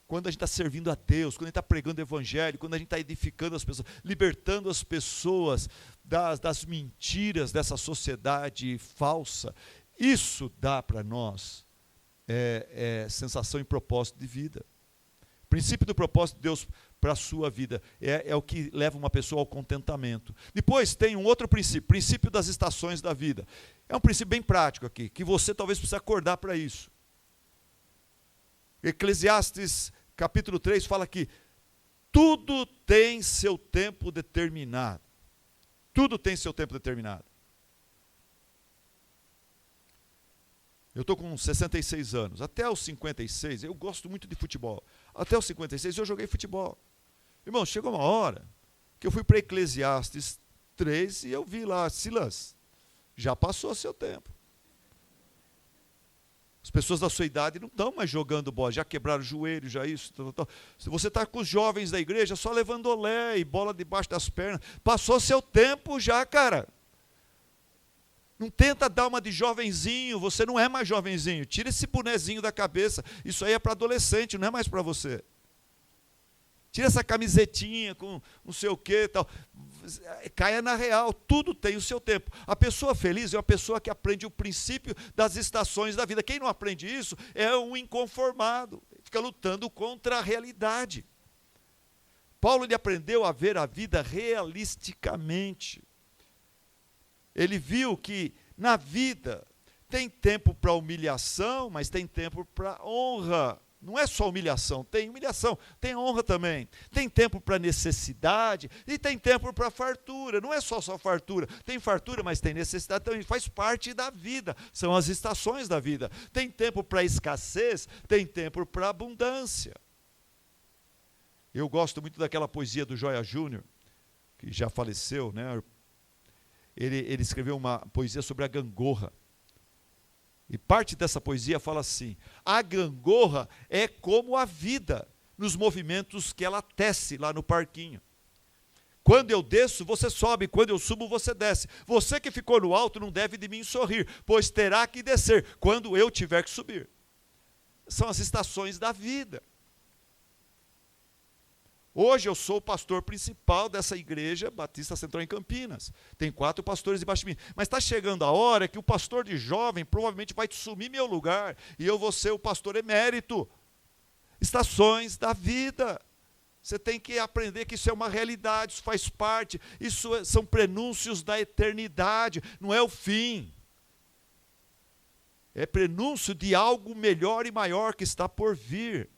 Quando a gente está servindo a Deus, quando a gente está pregando o Evangelho, quando a gente está edificando as pessoas, libertando as pessoas das mentiras dessa sociedade falsa, isso dá para nós sensação e propósito de vida. O princípio do propósito de Deus para a sua vida é o que leva uma pessoa ao contentamento. Depois tem um outro princípio das estações da vida. É um princípio bem prático aqui, que você talvez precise acordar para isso. Eclesiastes capítulo 3 fala que tudo tem seu tempo determinado. Tudo tem seu tempo determinado. Eu estou com 66 anos. Até os 56, eu gosto muito de futebol. Até os 56 eu joguei futebol. Irmão, chegou uma hora que eu fui para Eclesiastes 3 e eu vi lá, Silas, já passou seu tempo. As pessoas da sua idade não estão mais jogando bola, já quebraram o joelho, já isso. Tal. Se você está com os jovens da igreja, só levando olé e bola debaixo das pernas. Passou seu tempo já, cara. Não tenta dar uma de jovenzinho, você não é mais jovenzinho. Tira esse bonezinho da cabeça. Isso aí é para adolescente, não é mais para você. Tira essa camisetinha com não sei o que tal. Caia na real, tudo tem o seu tempo. A pessoa feliz é uma pessoa que aprende o princípio das estações da vida. Quem não aprende isso é um inconformado, fica lutando contra a realidade. Paulo ele aprendeu a ver a vida realisticamente. Ele viu que na vida tem tempo para humilhação, mas tem tempo para honra. Não é só humilhação, tem honra também. Tem tempo para necessidade e tem tempo para fartura. Não é só fartura, tem fartura, mas tem necessidade também. Faz parte da vida, são as estações da vida. Tem tempo para escassez, tem tempo para abundância. Eu gosto muito daquela poesia do Joia Júnior, que já faleceu, né? Ele escreveu uma poesia sobre a gangorra. E parte dessa poesia fala assim: a gangorra é como a vida, nos movimentos que ela tece lá no parquinho. Quando eu desço, você sobe, quando eu subo, você desce. Você que ficou no alto não deve de mim sorrir, pois terá que descer quando eu tiver que subir. São as estações da vida. Hoje eu sou o pastor principal dessa igreja Batista Central em Campinas. Tem 4 pastores debaixo de mim. Mas está chegando a hora que o pastor de jovem provavelmente vai assumir meu lugar e eu vou ser o pastor emérito. Estações da vida. Você tem que aprender que isso é uma realidade, isso faz parte, são prenúncios da eternidade, não é o fim. É prenúncio de algo melhor e maior que está por vir.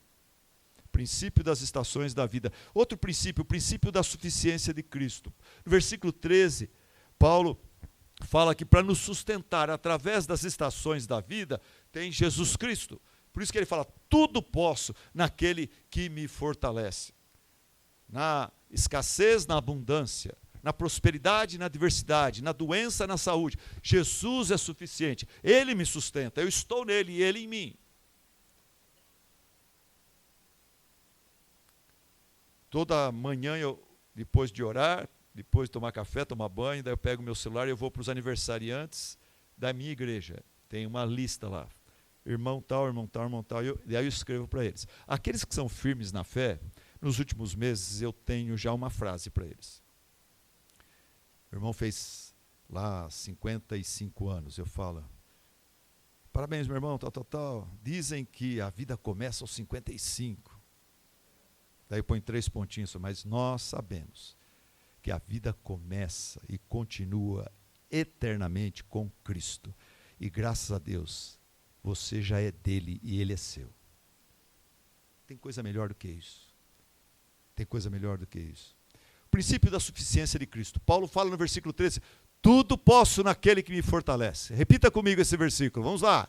Princípio das estações da vida. Outro princípio, o princípio da suficiência de Cristo. No versículo 13, Paulo fala que para nos sustentar através das estações da vida, tem Jesus Cristo. Por isso que ele fala, tudo posso naquele que me fortalece. Na escassez, na abundância, na prosperidade, na adversidade, na doença, na saúde. Jesus é suficiente, Ele me sustenta, eu estou nele e Ele em mim. Toda manhã, depois de orar, depois de tomar café, tomar banho, daí eu pego meu celular e eu vou para os aniversariantes da minha igreja. Tem uma lista lá. Irmão tal, irmão tal, irmão tal. E aí eu escrevo para eles. Aqueles que são firmes na fé, nos últimos meses eu tenho já uma frase para eles. O irmão fez lá 55 anos. Eu falo, parabéns, meu irmão, tal, tal, tal. Dizem que a vida começa aos 55. Daí põe 3 pontinhos, mas nós sabemos que a vida começa e continua eternamente com Cristo. E graças a Deus, você já é dele e ele é seu. Tem coisa melhor do que isso. Tem coisa melhor do que isso. O princípio da suficiência de Cristo. Paulo fala no versículo 13, tudo posso naquele que me fortalece. Repita comigo esse versículo, vamos lá.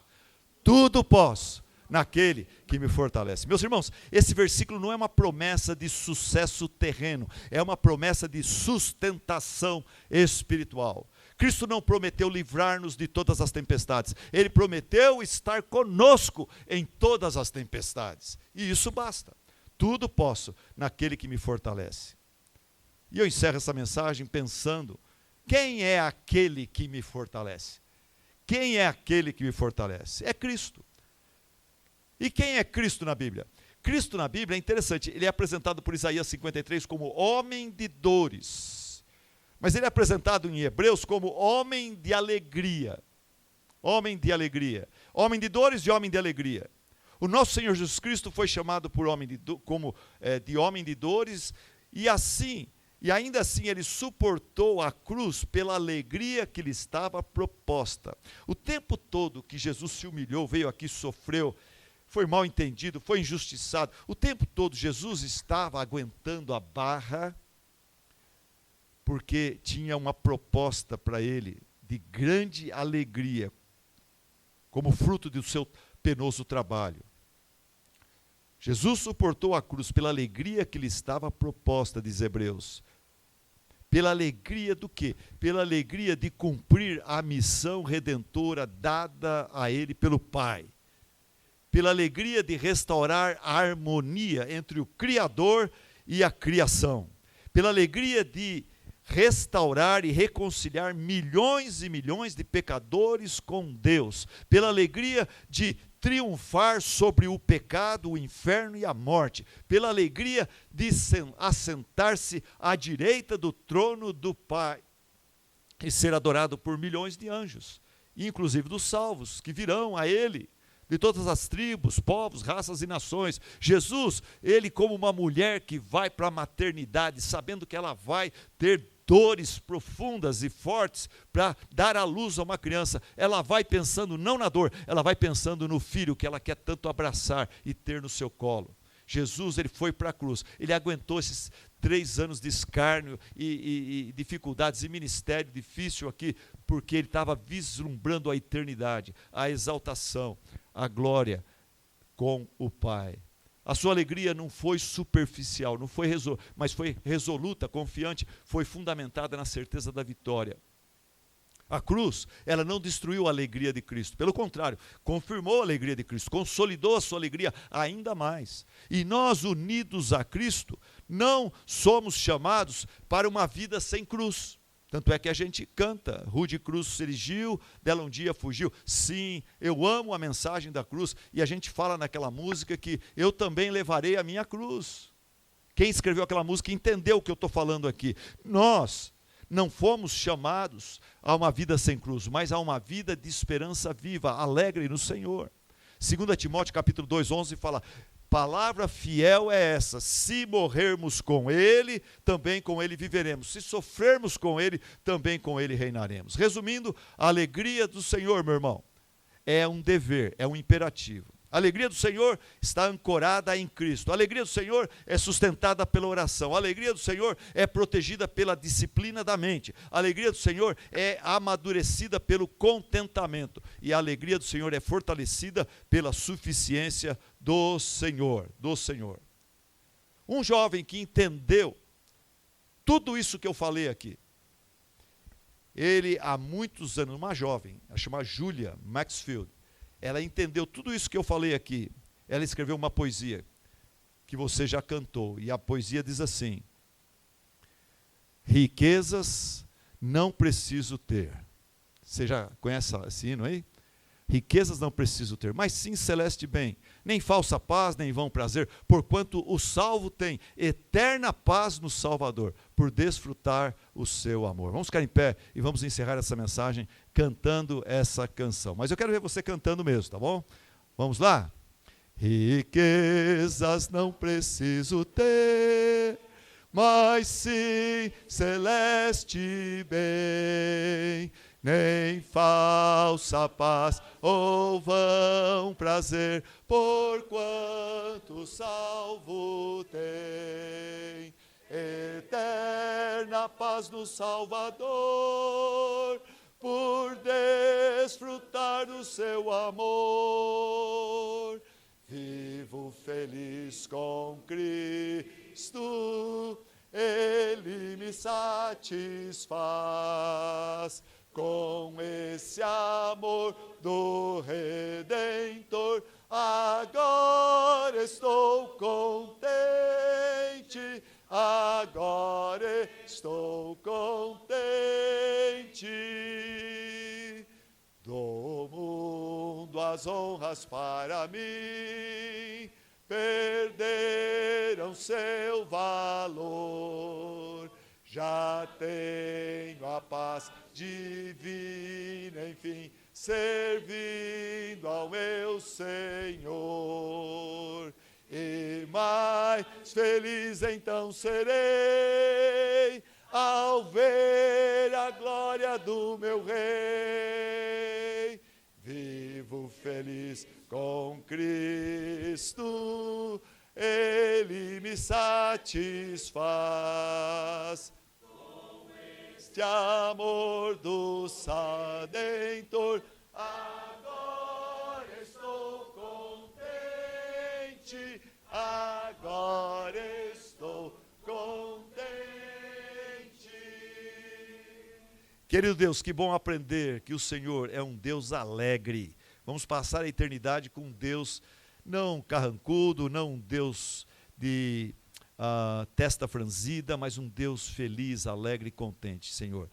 Tudo posso naquele que me fortalece. Meus irmãos, esse versículo não é uma promessa de sucesso terreno, é uma promessa de sustentação espiritual. Cristo não prometeu livrar-nos de todas as tempestades, Ele prometeu estar conosco em todas as tempestades, e isso basta. Tudo posso naquele que me fortalece. E eu encerro essa mensagem pensando, quem é aquele que me fortalece? Quem é aquele que me fortalece? É Cristo. E quem é Cristo na Bíblia? Cristo na Bíblia é interessante, ele é apresentado por Isaías 53 como homem de dores. Mas ele é apresentado em Hebreus como homem de alegria. Homem de alegria. Homem de dores e homem de alegria. O nosso Senhor Jesus Cristo foi chamado por homem de homem de dores, e ainda assim ele suportou a cruz pela alegria que lhe estava proposta. O tempo todo que Jesus se humilhou, veio aqui, sofreu, foi mal entendido, foi injustiçado, o tempo todo Jesus estava aguentando a barra, porque tinha uma proposta para ele de grande alegria, como fruto do seu penoso trabalho. Jesus suportou a cruz pela alegria que lhe estava proposta, diz Hebreus. Pela alegria do quê? Pela alegria de cumprir a missão redentora dada a ele pelo Pai. Pela alegria de restaurar a harmonia entre o Criador e a criação. Pela alegria de restaurar e reconciliar milhões e milhões de pecadores com Deus. Pela alegria de triunfar sobre o pecado, o inferno e a morte, pela alegria de assentar-se à direita do trono do Pai e ser adorado por milhões de anjos, inclusive dos salvos, que virão a Ele, de todas as tribos, povos, raças e nações. Jesus, Ele como uma mulher que vai para a maternidade, sabendo que ela vai ter dores profundas e fortes para dar à luz a uma criança, ela vai pensando não na dor, ela vai pensando no filho que ela quer tanto abraçar e ter no seu colo. Jesus, ele foi para a cruz, ele aguentou esses 3 anos de escárnio e dificuldades e ministério difícil aqui, porque ele estava vislumbrando a eternidade, a exaltação, a glória com o Pai. A sua alegria não foi superficial, não foi mas foi resoluta, confiante, foi fundamentada na certeza da vitória. A cruz, ela não destruiu a alegria de Cristo, pelo contrário, confirmou a alegria de Cristo, consolidou a sua alegria ainda mais. E nós, unidos a Cristo, não somos chamados para uma vida sem cruz. Tanto é que a gente canta, rude cruz se erigiu, dela um dia fugiu. Sim, eu amo a mensagem da cruz, e a gente fala naquela música que eu também levarei a minha cruz. Quem escreveu aquela música entendeu o que eu estou falando aqui. Nós não fomos chamados a uma vida sem cruz, mas a uma vida de esperança viva, alegre no Senhor. 2 Timóteo capítulo 2:11 fala: palavra fiel é essa: se morrermos com Ele, também com Ele viveremos. Se sofrermos com Ele, também com Ele reinaremos. Resumindo, a alegria do Senhor, meu irmão, é um dever, é um imperativo. A alegria do Senhor está ancorada em Cristo. A alegria do Senhor é sustentada pela oração. A alegria do Senhor é protegida pela disciplina da mente. A alegria do Senhor é amadurecida pelo contentamento. E a alegria do Senhor é fortalecida pela suficiência do Senhor. Um jovem que entendeu tudo isso que eu falei aqui, ele há muitos anos, uma jovem, a chamada Julia Maxfield, ela entendeu tudo isso que eu falei aqui. Ela escreveu uma poesia que você já cantou, e a poesia diz assim: riquezas não preciso ter. Você já conhece esse hino aí? Riquezas não preciso ter, mas sim celeste bem, nem falsa paz, nem vão prazer, porquanto o salvo tem eterna paz no Salvador, por desfrutar o seu amor. Vamos ficar em pé e vamos encerrar essa mensagem cantando essa canção. Mas eu quero ver você cantando mesmo, tá bom? Vamos lá? Riquezas não preciso ter, mas sim celeste bem, nem falsa paz ou vão prazer, porquanto salvo tem eterna paz no Salvador, por desfrutar do seu amor. Vivo feliz com Cristo, Ele me satisfaz. Com esse amor do Redentor, agora estou contente, agora estou contente. Do mundo as honras para mim perderam seu valor. Já tenho a paz divina, enfim, servindo ao meu Senhor. E mais feliz então serei ao ver a glória do meu Rei. Vivo feliz com Cristo, Ele me satisfaz. Este amor do Redentor, agora estou contente, agora estou contente. Querido Deus, que bom aprender que o Senhor é um Deus alegre. Vamos passar a eternidade com um Deus não carrancudo, não um Deus de testa franzida, mas um Deus feliz, alegre e contente, Senhor.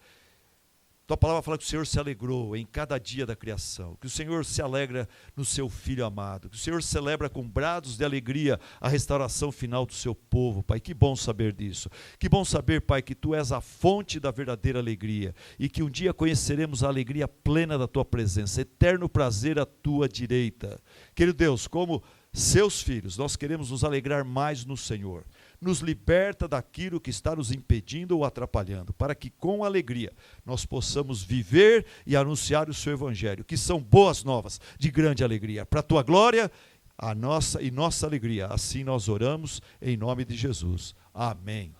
Tua palavra fala que o Senhor se alegrou em cada dia da criação, que o Senhor se alegra no seu Filho amado, que o Senhor celebra com brados de alegria a restauração final do seu povo, Pai. Que bom saber disso. Que bom saber, Pai, que Tu és a fonte da verdadeira alegria e que um dia conheceremos a alegria plena da Tua presença, eterno prazer à Tua direita. Querido Deus, como seus filhos, nós queremos nos alegrar mais no Senhor. Nos liberta daquilo que está nos impedindo ou atrapalhando, para que com alegria nós possamos viver e anunciar o seu evangelho, que são boas novas, de grande alegria. Para a tua glória, a nossa alegria. Assim nós oramos em nome de Jesus. Amém.